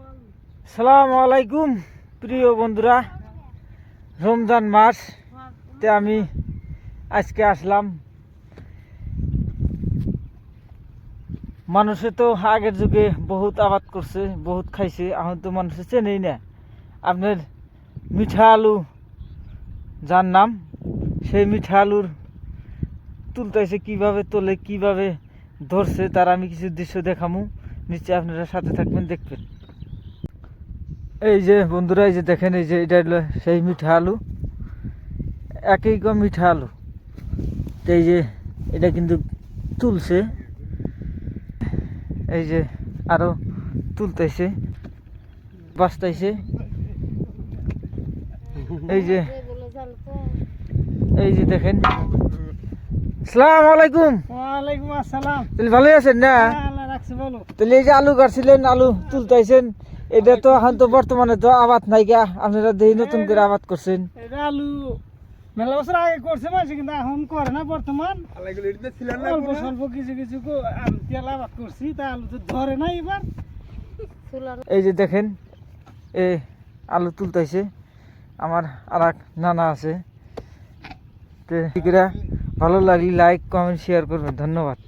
আসসালামু আলাইকুম প্রিয় বন্ধুরা, রমজান মাস তে আমি আজকে আসলাম। মানুষে তো আগের যুগে বহুত আবাদ করছে, বহুত খাইছে, এখন তো মানুষে চেনেই না। আপনার মিঠা আলু যার নাম, সেই মিঠা আলুর তুলতেছে, কিভাবে তোলে, কিভাবে ধরছে, তার আমি কিছু দৃশ্য দেখামু। নিশ্চয়ই আপনারা সাথে থাকবেন, দেখবেন। এই যে বন্ধুরা, এই যে দেখেন, এই যে এটা হলো সেই মিঠা আলু, একই কম মিঠা আলু। তো এই যে এটা কিন্তু তুলছে, এই যে আরো তুলতেছে, বাস্তাইছে। এই যে দেখেন। আসসালামু আলাইকুম। ওয়ালাইকুম আসসালাম। তাহলে ভালোই আছেন না? আল্লাহ রাখছে, বলো। তাহলে এই যে আলু কাটছিলেন, আলু তুলতেছেন, এটা তো এখন তো বর্তমানে তো আবাদ নাই গা, আপনারা দেখি নতুন করে আবাদ করছেন। এটা আলু মেলা বছর আগে করছে মানুষ, কিন্তু এখন করে না। বর্তমান অল্প স্বল্প কিছু কিছু তেল আবাদ করছি, তা আলু তো ধরে না এবার। এই যে দেখেন, এ আলু তুলতেছে আমার আর এক নানা আছে। তো ভালো লাগলে লাইক, কমেন্ট, শেয়ার করবেন। ধন্যবাদ।